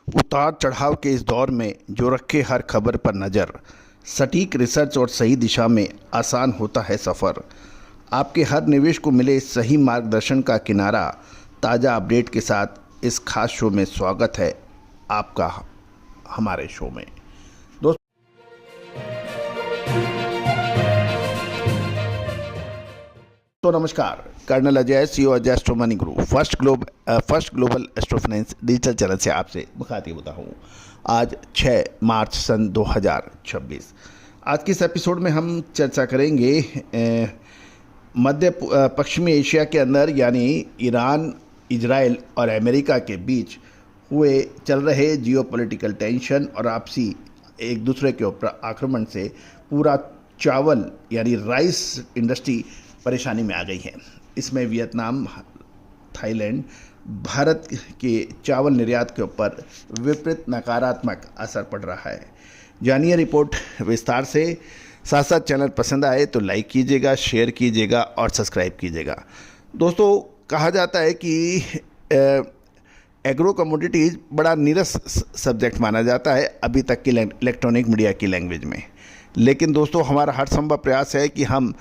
उतार चढ़ाव के इस दौर में जो रखे हर खबर पर नज़र, सटीक रिसर्च और सही दिशा में आसान होता है सफ़र। आपके हर निवेश को मिले सही मार्गदर्शन का किनारा। ताज़ा अपडेट के साथ इस खास शो में स्वागत है आपका हमारे शो में। तो नमस्कार, colonel Ajay, CEO Ajay Astro Money Group First Global Astro Finance digital channel से आपसे मुखातिब होता हूँ। आज 6 मार्च सन 2026। आज की इस एपिसोड में हम चर्चा करेंगे मध्य पश्चिमी एशिया के अंदर यानी ईरान, इजराइल और अमेरिका के बीच हुए चल रहे जियोपॉलिटिकल टेंशन और आपसी एक दूसरे के ऊपर आक्रमण से पूरा चावल यानी राइस इंडस्ट्री परेशानी में आ गई है। इसमें वियतनाम, थाईलैंड, भारत के चावल निर्यात के ऊपर विपरीत नकारात्मक असर पड़ रहा है। जानिए रिपोर्ट विस्तार से। साथ साथ चैनल पसंद आए तो लाइक कीजिएगा, शेयर कीजिएगा और सब्सक्राइब कीजिएगा। दोस्तों, कहा जाता है कि एग्रो कमोडिटीज़ बड़ा नीरस सब्जेक्ट माना जाता है अभी तक की इलेक्ट्रॉनिक मीडिया की लैंग्वेज में। लेकिन दोस्तों, हमारा हर संभव प्रयास है कि हम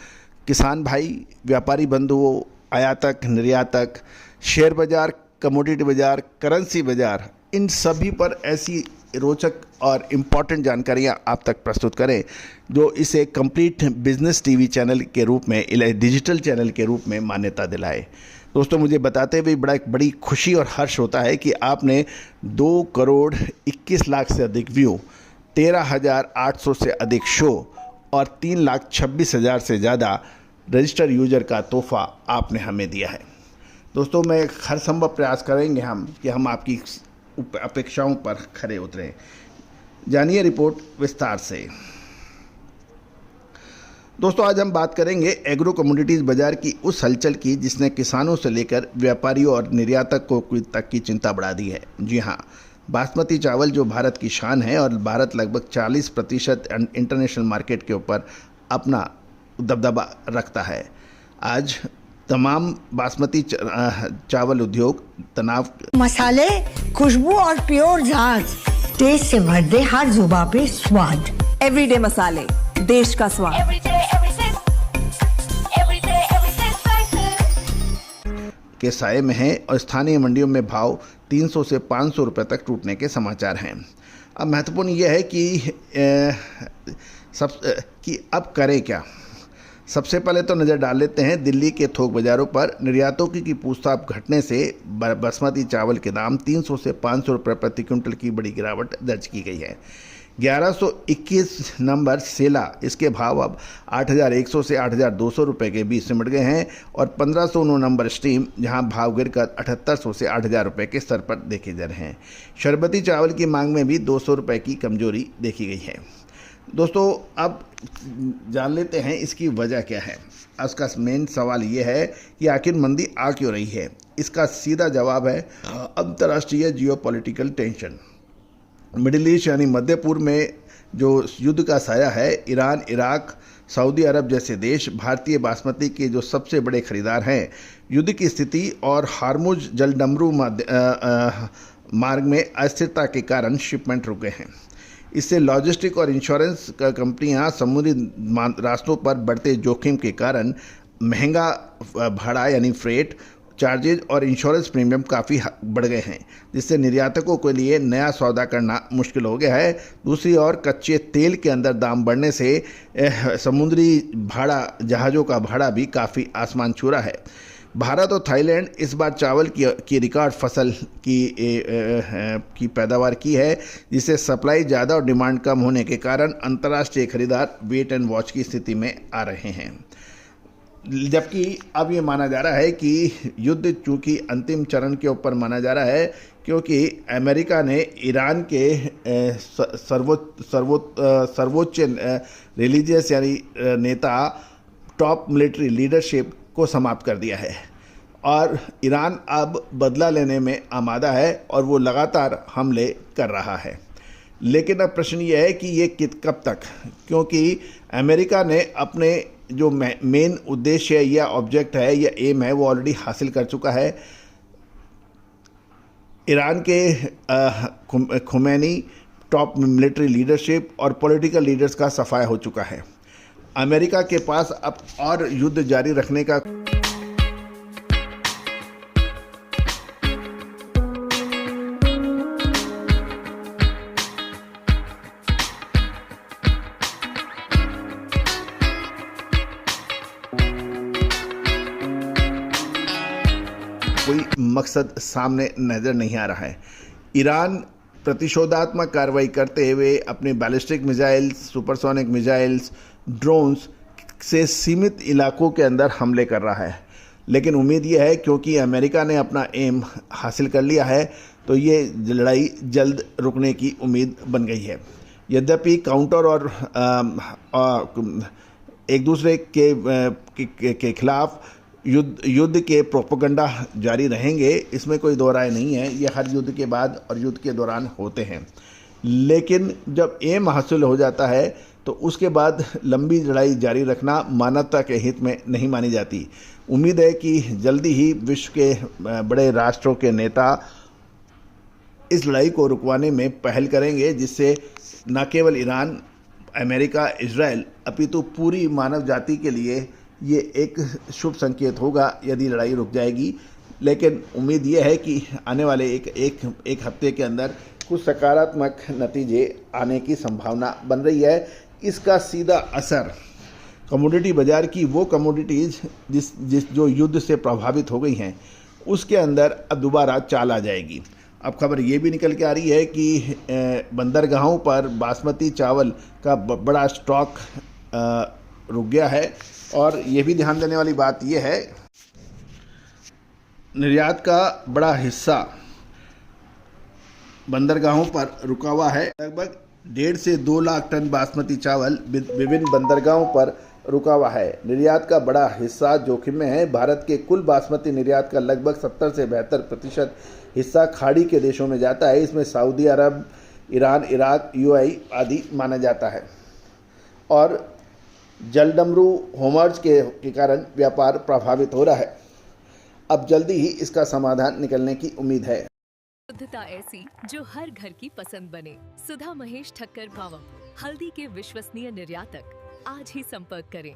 किसान भाई, व्यापारी बंधुओं, आयातक, निर्यातक, शेयर बाज़ार, कमोडिटी बाज़ार, करेंसी बाज़ार, इन सभी पर ऐसी रोचक और इम्पॉर्टेंट जानकारियाँ आप तक प्रस्तुत करें जो इसे कंप्लीट बिजनेस टीवी चैनल के रूप में, डिजिटल चैनल के रूप में मान्यता दिलाए। दोस्तों, मुझे बताते हुए बड़ी खुशी और हर्ष होता है कि आपने 2 करोड़ 21 लाख से अधिक व्यू, 13,800 से अधिक शो और 3,26,000 से ज़्यादा रजिस्टर यूजर का तोहफा आपने हमें दिया है। दोस्तों, मैं हर संभव प्रयास करेंगे कि हम आपकी अपेक्षाओं पर खरे उतरें। जानिए रिपोर्ट विस्तार से। दोस्तों, आज हम बात करेंगे एग्रो कमोडिटीज़ बाज़ार की उस हलचल की जिसने किसानों से लेकर व्यापारियों और निर्यातक को तक की चिंता बढ़ा दी है। जी हाँ, बासमती चावल जो भारत की शान है और भारत लगभग 40% इंटरनेशनल मार्केट के ऊपर अपना दबदबा रखता है। आज तमाम बासमती चावल उद्योग तनाव, मसाले, खुशबू और प्योर झाग, टेस्ट से भर दे हर जुबां पे स्वाद। एवरीडे मसाले, देश का स्वाद। के साये में है और स्थानीय मंडियों में भाव 300 से 500 रुपये तक टूटने के समाचार हैं। अब महत्वपूर्ण यह है कि अब करें क्या। सबसे पहले तो नज़र डाल लेते हैं दिल्ली के थोक बाज़ारों पर। निर्यातों की पूछताछ घटने से बासमती चावल के दाम 300 से 500 रुपये प्रति क्विंटल की बड़ी गिरावट दर्ज की गई है। 1121 नंबर सेला, इसके भाव अब 8,100 से 8,200 रुपये के बीच सिमट गए हैं और 1,509 नंबर स्ट्रीम, जहां भाव गिरकर 7,800 से 8,000 रुपये के स्तर पर देखे जा रहे हैं। शरबती चावल की मांग में भी 200 रुपये की कमजोरी देखी गई है। दोस्तों, अब जान लेते हैं इसकी वजह क्या है। इसका मेन सवाल ये है कि आखिर मंदी आ क्यों रही है। इसका सीधा जवाब है अंतर्राष्ट्रीय जियोपॉलिटिकल टेंशन। मिडिल ईस्ट यानी मध्य पूर्व में जो युद्ध का साया है, ईरान, इराक, सऊदी अरब जैसे देश भारतीय बासमती के जो सबसे बड़े खरीदार हैं, युद्ध की स्थिति और हार्मुज जलडमरू मार्ग में अस्थिरता के कारण शिपमेंट रुक गए हैं। इससे लॉजिस्टिक और इंश्योरेंस कंपनियां समुद्री रास्तों पर बढ़ते जोखिम के कारण महंगा भाड़ा यानी फ्रेट चार्जेज और इंश्योरेंस प्रीमियम काफ़ी बढ़ गए हैं, जिससे निर्यातकों के लिए नया सौदा करना मुश्किल हो गया है। दूसरी ओर कच्चे तेल के अंदर दाम बढ़ने से समुद्री जहाज़ों का भाड़ा भी काफ़ी आसमान छू रहा है। भारत और थाईलैंड इस बार चावल की रिकॉर्ड फसल की पैदावार की है, जिससे सप्लाई ज़्यादा और डिमांड कम होने के कारण अंतर्राष्ट्रीय खरीदार वेट एंड वॉच की स्थिति में आ रहे हैं। जबकि अब ये माना जा रहा है कि युद्ध चूँकि अंतिम चरण के ऊपर माना जा रहा है, क्योंकि अमेरिका ने ईरान के सर्वोच्च रिलीजियस यानी नेता, टॉप मिलिट्री लीडरशिप को समाप्त कर दिया है और ईरान अब बदला लेने में आमादा है और वो लगातार हमले कर रहा है। लेकिन अब प्रश्न ये है कि ये कब तक, क्योंकि अमेरिका ने अपने जो मेन उद्देश्य या ऑब्जेक्ट है या एम है वो ऑलरेडी हासिल कर चुका है। ईरान के खुमैनी, टॉप मिलिट्री लीडरशिप और पॉलिटिकल लीडर्स का सफाया हो चुका है। अमेरिका के पास अब और युद्ध जारी रखने का कोई मकसद सामने नज़र नहीं आ रहा है। ईरान प्रतिशोधात्मक कार्रवाई करते हुए अपने ballistic missiles, supersonic missiles, drones से सीमित इलाकों के अंदर हमले कर रहा है। लेकिन उम्मीद यह है क्योंकि अमेरिका ने अपना एम हासिल कर लिया है तो ये लड़ाई जल्द रुकने की उम्मीद बन गई है। यद्यपि काउंटर और एक दूसरे के खिलाफ युद्ध के प्रोपेगेंडा जारी रहेंगे, इसमें कोई दो राय नहीं है। ये हर युद्ध के बाद और युद्ध के दौरान होते हैं। लेकिन जब एम हासिल हो जाता है तो उसके बाद लंबी लड़ाई जारी रखना मानवता के हित में नहीं मानी जाती। उम्मीद है कि जल्दी ही विश्व के बड़े राष्ट्रों के नेता इस लड़ाई को रुकवाने में पहल करेंगे, जिससे न केवल ईरान, अमेरिका, इजराइल अपितु पूरी मानव जाति के लिए ये एक शुभ संकेत होगा यदि लड़ाई रुक जाएगी। लेकिन उम्मीद ये है कि आने वाले एक हफ्ते के अंदर कुछ सकारात्मक नतीजे आने की संभावना बन रही है। इसका सीधा असर कमोडिटी बाज़ार की वो कमोडिटीज़ जो युद्ध से प्रभावित हो गई हैं उसके अंदर अब दोबारा चाल आ जाएगी। अब खबर ये भी निकल के आ रही है कि बंदरगाहों पर बासमती चावल का बड़ा स्टॉक रुक गया है। और ये भी ध्यान देने वाली बात ये है, निर्यात का बड़ा हिस्सा बंदरगाहों पर रुका हुआ है। लगभग 1.5 से 2 लाख टन बासमती चावल विभिन्न बंदरगाहों पर रुका हुआ है। निर्यात का बड़ा हिस्सा जोखिम में है। भारत के कुल बासमती निर्यात का लगभग 70 से 72% हिस्सा खाड़ी के देशों में जाता है। इसमें सऊदी अरब, ईरान, इराक, UAE आदि माना जाता है। और जलडमरू होमर्ज के कारण व्यापार प्रभावित हो रहा है। अब जल्दी ही इसका समाधान निकलने की उम्मीद है। शुद्धता ऐसी जो हर घर की पसंद बने। सुधा महेश ठक्कर पावम, हल्दी के विश्वसनीय निर्यातक। आज ही संपर्क करें।